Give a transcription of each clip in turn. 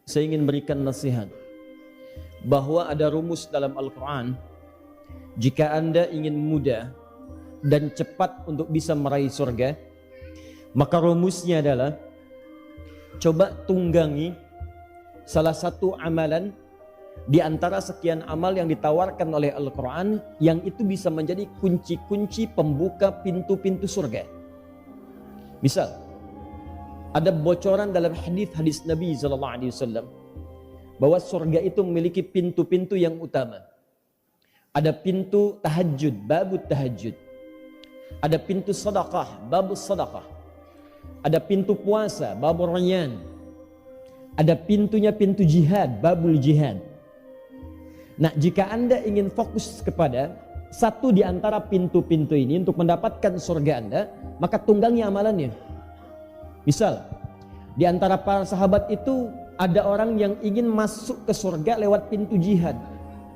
saya ingin berikan nasihat bahwa ada rumus dalam Al-Quran. Jika Anda ingin mudah dan cepat untuk bisa meraih surga, maka rumusnya adalah coba tunggangi salah satu amalan di antara sekian amal yang ditawarkan oleh Al-Quran, yang itu bisa menjadi kunci-kunci pembuka pintu-pintu surga. Misal, ada bocoran dalam hadis Nabi SAW bahwa surga itu memiliki pintu-pintu yang utama. Ada pintu tahajud, babut tahajud. Ada pintu sedekah, babus sedekah. Ada pintu puasa, babur rayyan. Ada pintunya pintu jihad, babul jihad. Nah, jika Anda ingin fokus kepada satu di antara pintu-pintu ini untuk mendapatkan surga Anda, maka tunggangi amalannya. Misal, di antara para sahabat itu ada orang yang ingin masuk ke surga lewat pintu jihad.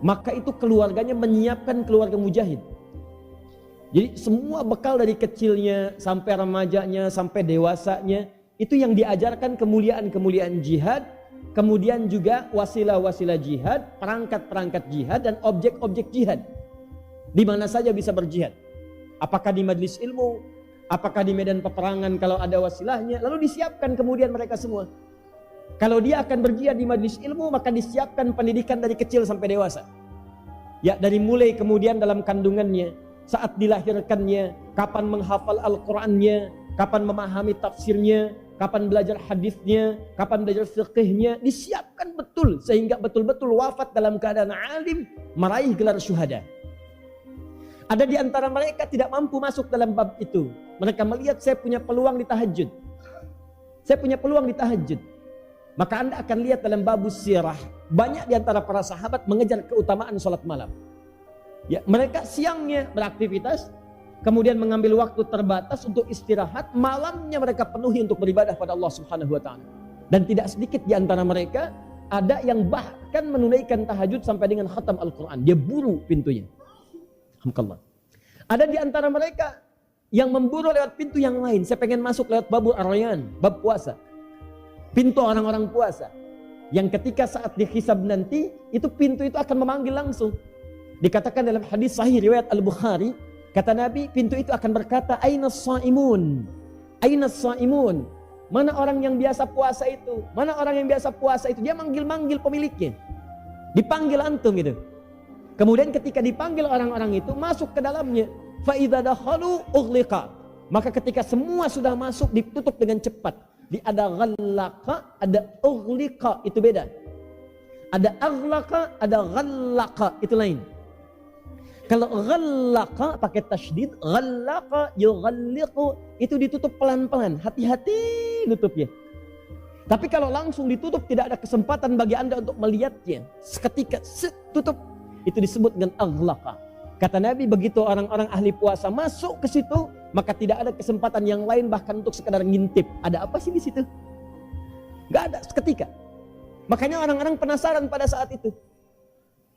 Maka itu keluarganya menyiapkan keluarga mujahid. Jadi semua bekal dari kecilnya sampai remajanya sampai dewasanya itu yang diajarkan kemuliaan-kemuliaan jihad, kemudian juga wasilah-wasilah jihad, perangkat-perangkat jihad dan objek-objek jihad. Di mana saja bisa berjihad. Apakah di majlis ilmu, apakah di medan peperangan kalau ada wasilahnya, lalu disiapkan kemudian mereka semua. Kalau dia akan berjihad di majlis ilmu, maka disiapkan pendidikan dari kecil sampai dewasa. Ya, dari mulai kemudian dalam kandungannya, saat dilahirkannya, kapan menghafal Al-Qur'annya, kapan memahami tafsirnya, kapan belajar hadisnya, kapan belajar fiqihnya, disiapkan betul sehingga betul-betul wafat dalam keadaan alim, meraih gelar syuhada. Ada di antara mereka tidak mampu masuk dalam bab itu. Mereka melihat saya punya peluang di tahajud. Saya punya peluang di tahajud. Maka Anda akan lihat dalam babus sirah, banyak di antara para sahabat mengejar keutamaan sholat malam. Ya, mereka siangnya beraktivitas, kemudian mengambil waktu terbatas untuk istirahat, malamnya mereka penuhi untuk beribadah pada Allah Subhanahu wa taala. Dan tidak sedikit di antara mereka ada yang bahkan menunaikan tahajud sampai dengan khatam Al-Qur'an. Dia buru pintunya. Alhamdulillah. Ada di antara mereka yang memburu lewat pintu yang lain. Saya pengen masuk lewat babul ar-rayyan, bab puasa. Pintu orang-orang puasa. Yang ketika saat dihisab nanti, itu pintu itu akan memanggil langsung. Dikatakan dalam hadis sahih riwayat Al-Bukhari, kata Nabi, pintu itu akan berkata, Ainas saimun? Ainas saimun? Mana orang yang biasa puasa itu? Mana orang yang biasa puasa itu? Dia manggil-manggil pemiliknya. Dipanggil antum gitu. Kemudian ketika dipanggil orang-orang itu, masuk ke dalamnya. Fa idza dakhalu ughliqa. Maka ketika semua sudah masuk, ditutup dengan cepat. Ada ghallaqa, ada ughliqa, itu beda. Ada aghlaqa, ada ghallaqa, itu lain. Kalau ghallaqa pakai tasydid, ghallaqa yughalliqu, itu ditutup pelan-pelan, hati-hati tutupnya. Tapi kalau langsung ditutup, tidak ada kesempatan bagi Anda untuk melihatnya. Seketika tutup, itu disebut dengan aghlaqa. Kata Nabi, begitu orang-orang ahli puasa masuk ke situ, maka tidak ada kesempatan yang lain bahkan untuk sekadar ngintip. Ada apa sih di situ? Gak ada, seketika. Makanya orang-orang penasaran pada saat itu.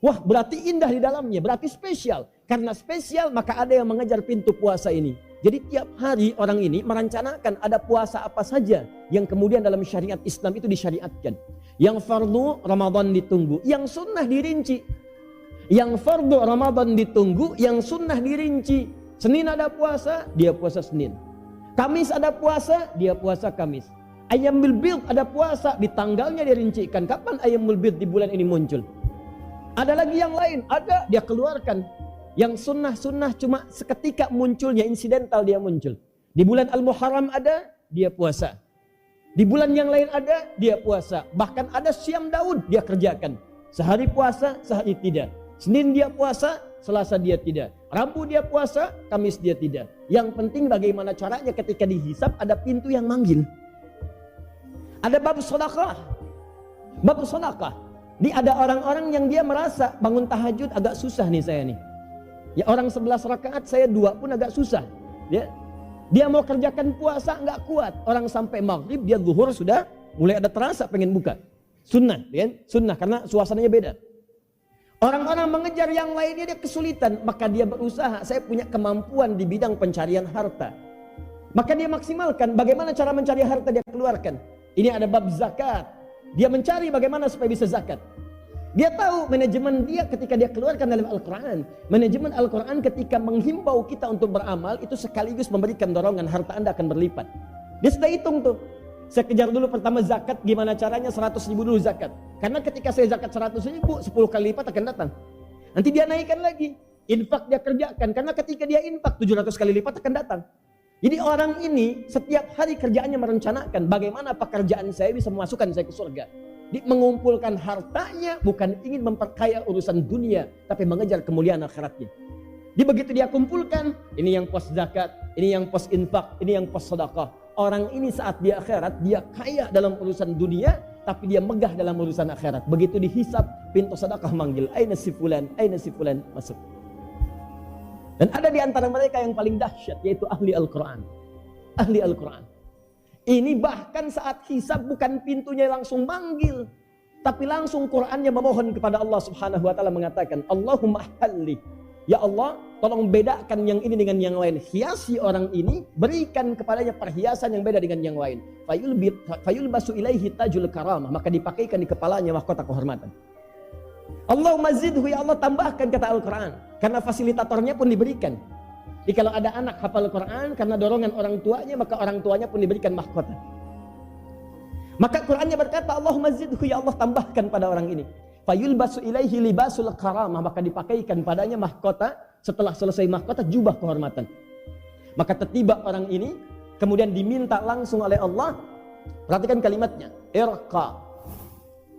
Wah, berarti indah di dalamnya, berarti spesial. Karena spesial, maka ada yang mengejar pintu puasa ini. Jadi tiap hari orang ini merancanakan ada puasa apa saja yang kemudian dalam syariat Islam itu disyariatkan. Yang fardu Ramadan ditunggu, yang sunnah dirinci. Yang fardu Ramadan ditunggu, yang sunnah dirinci. Senin ada puasa, dia puasa Senin. Kamis ada puasa, dia puasa Kamis. Ayyamul bid ada puasa, di tanggalnya dirincikan. Kapan Ayyamul bid di bulan ini muncul? Ada lagi yang lain, ada, dia keluarkan. Yang sunnah-sunnah cuma seketika munculnya, insidental dia muncul. Di bulan Al-Muharram ada, dia puasa. Di bulan yang lain ada, dia puasa. Bahkan ada Syam Daud, dia kerjakan. Sehari puasa, sehari tidak. Senin dia puasa, Selasa dia tidak. Rabu dia puasa, Kamis dia tidak. Yang penting bagaimana caranya ketika dihisab ada pintu yang manggil. Ada bab sedekah. Bab sedekah. Ini ada orang-orang yang dia merasa bangun tahajud agak susah nih saya nih. Ya orang 11 rakaat saya 2 pun agak susah. Ya. Dia mau kerjakan puasa enggak kuat. Orang sampai maghrib dia zuhur sudah mulai ada terasa pengen buka. Sunnah, ya? Sunnah karena suasananya beda. Orang-orang mengejar yang lainnya dia kesulitan, maka dia berusaha, saya punya kemampuan di bidang pencarian harta. Maka dia maksimalkan bagaimana cara mencari harta dia keluarkan. Ini ada bab zakat. Dia mencari bagaimana supaya bisa zakat. Dia tahu manajemen dia ketika dia keluarkan dalam Al-Quran. Manajemen Al-Quran ketika menghimbau kita untuk beramal, itu sekaligus memberikan dorongan harta Anda akan berlipat. Dia sudah hitung tuh. Saya kejar dulu pertama zakat, gimana caranya 100.000 dulu zakat. Karena ketika saya zakat 100.000, 10 kali lipat akan datang. Nanti dia naikkan lagi. Infak dia kerjakan, karena ketika dia infak 700 kali lipat akan datang. Jadi orang ini setiap hari kerjaannya merencanakan bagaimana pekerjaan saya bisa memasukkan saya ke surga. Dia mengumpulkan hartanya bukan ingin memperkaya urusan dunia, tapi mengejar kemuliaan akhiratnya. Jadi begitu dia kumpulkan, ini yang pos zakat, ini yang pos infak, ini yang pos sedekah. Orang ini saat di akhirat dia kaya dalam urusan dunia, tapi dia megah dalam urusan akhirat. Begitu dihisap, pintu sedekah manggil, aina si fulan, masuk. Dan ada di antara mereka yang paling dahsyat, yaitu ahli Al-Quran. Ahli Al-Quran. Ini bahkan saat hisab bukan pintunya langsung manggil, tapi langsung Qurannya memohon kepada Allah Subhanahu wa taala mengatakan, Allahumma halli. Ya Allah, tolong bedakan yang ini dengan yang lain. Hiasi orang ini, berikan kepadanya perhiasan yang beda dengan yang lain. Fayulbasu ilaihi tajul karamah, maka dipakaikan di kepalanya mahkota kehormatan. Allahumma zidhu, ya Allah tambahkan, kata Al-Quran. Karena fasilitatornya pun diberikan. Jadi kalau ada anak hafal Quran karena dorongan orang tuanya, maka orang tuanya pun diberikan mahkota. Maka Qurannya berkata, Allahumma zidhu, ya Allah tambahkan pada orang ini. Fayulbasu ilaihi libasul karamah, maka dipakaikan padanya mahkota, setelah selesai mahkota jubah kehormatan. Maka tertiba orang ini, kemudian diminta langsung oleh Allah. Perhatikan kalimatnya, irqa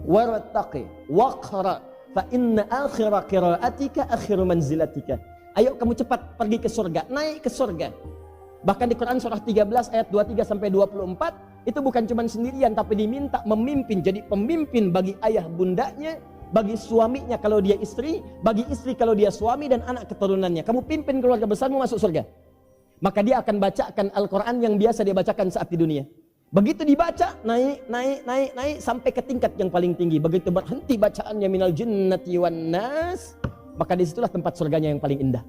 wartaqi waqra fa inna akhira qiraatika akhiru manzilatika. Ayo kamu cepat pergi ke surga, naik ke surga. Bahkan di Quran surah 13 ayat 23 sampai 24, itu bukan cuma sendirian tapi diminta memimpin, jadi pemimpin bagi ayah bundanya, bagi suaminya kalau dia istri, bagi istri kalau dia suami, dan anak keturunannya. Kamu pimpin keluarga besarmu masuk surga. Maka dia akan bacakan Al-Quran yang biasa dia bacakan saat di dunia. Begitu dibaca, naik sampai ke tingkat yang paling tinggi. Begitu berhenti bacaannya minal jinnati wan nas, maka disitulah tempat surganya yang paling indah.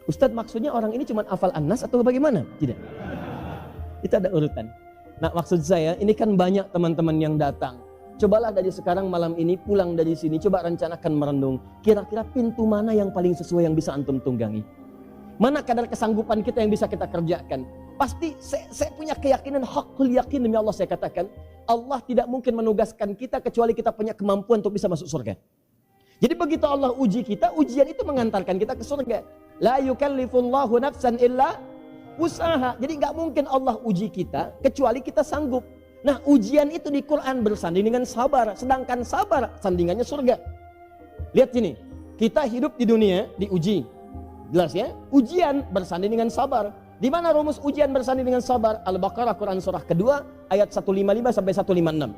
Ustadz, maksudnya orang ini cuma hafal An-Nas atau bagaimana? Tidak. Itu ada urutan. Nah, maksud saya, ini kan banyak teman-teman yang datang. Cobalah dari sekarang malam ini pulang dari sini, coba rencanakan merenung. Kira-kira pintu mana yang paling sesuai yang bisa antum tunggangi? Mana kadar kesanggupan kita yang bisa kita kerjakan? Pasti saya punya keyakinan, hakul yakin demi Allah saya katakan, Allah tidak mungkin menugaskan kita kecuali kita punya kemampuan untuk bisa masuk surga. Jadi begitu Allah uji kita, ujian itu mengantarkan kita ke surga. La yukallifullahu nafsan illa usaha. Jadi nggak mungkin Allah uji kita kecuali kita sanggup. Nah, ujian itu di Quran bersanding dengan sabar, sedangkan sabar sandingannya surga. Lihat sini, kita hidup di dunia diuji. Jelas ya? Ujian bersanding dengan sabar. Di mana rumus ujian bersanding dengan sabar? Al-Baqarah Quran surah kedua ayat 155 sampai 156.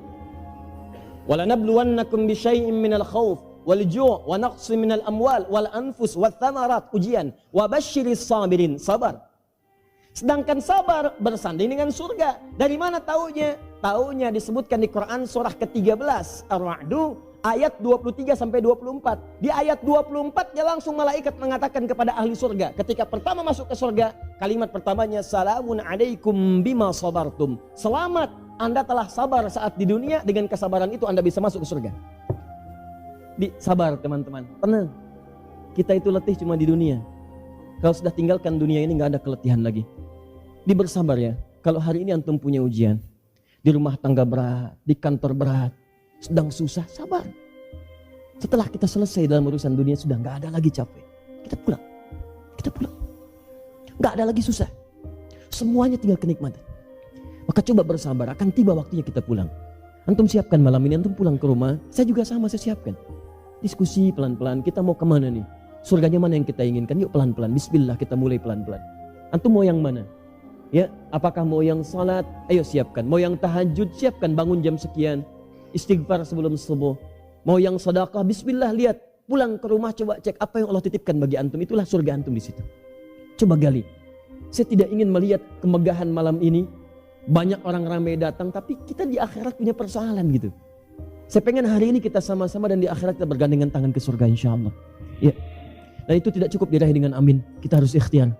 Wala nabluwannakum bisyai'in minal khauf wal ju' wa naqsin minal amwal wal anfus wath thamarat, ujian. Wa basyiris sabirin, sabar. Sedangkan sabar bersanding dengan surga. Dari mana taunya? Taunya disebutkan di Quran surah ke-13 Ar-Ra'du ayat 23 sampai 24. Di ayat 24-nya langsung malaikat mengatakan kepada ahli surga. Ketika pertama masuk ke surga, kalimat pertamanya salamun alaikum bima sabartum. Selamat, Anda telah sabar saat di dunia, dengan kesabaran itu Anda bisa masuk ke surga. Sabar teman-teman, tenang. Kita itu letih cuma di dunia. Kalau sudah tinggalkan dunia ini nggak ada keletihan lagi. Bersabar ya. Kalau hari ini antum punya ujian, di rumah tangga berat, di kantor berat, sedang susah, sabar. Setelah kita selesai dalam urusan dunia, sudah nggak ada lagi capek. Kita pulang. Nggak ada lagi susah. Semuanya tinggal kenikmatan. Maka coba bersabar, akan tiba waktunya kita pulang. Antum siapkan malam ini, antum pulang ke rumah. Saya juga sama, saya siapkan. Diskusi pelan-pelan, kita mau kemana nih? Surganya mana yang kita inginkan? Yuk pelan-pelan, bismillah kita mulai pelan-pelan. Antum mau yang mana? Ya, apakah mau yang salat? Ayo siapkan. Mau yang tahajud? Siapkan, bangun jam sekian. Istighfar sebelum subuh. Mau yang sedekah? Bismillah, lihat. Pulang ke rumah coba cek apa yang Allah titipkan bagi antum. Itulah surga antum di situ. Coba gali. Saya tidak ingin melihat kemegahan malam ini. Banyak orang ramai datang, tapi kita di akhirat punya persoalan gitu. Saya pengen hari ini kita sama-sama dan di akhirat kita bergandengan tangan ke surga insya Allah. Ya. Dan itu tidak cukup diraih dengan amin. Kita harus ikhtiar.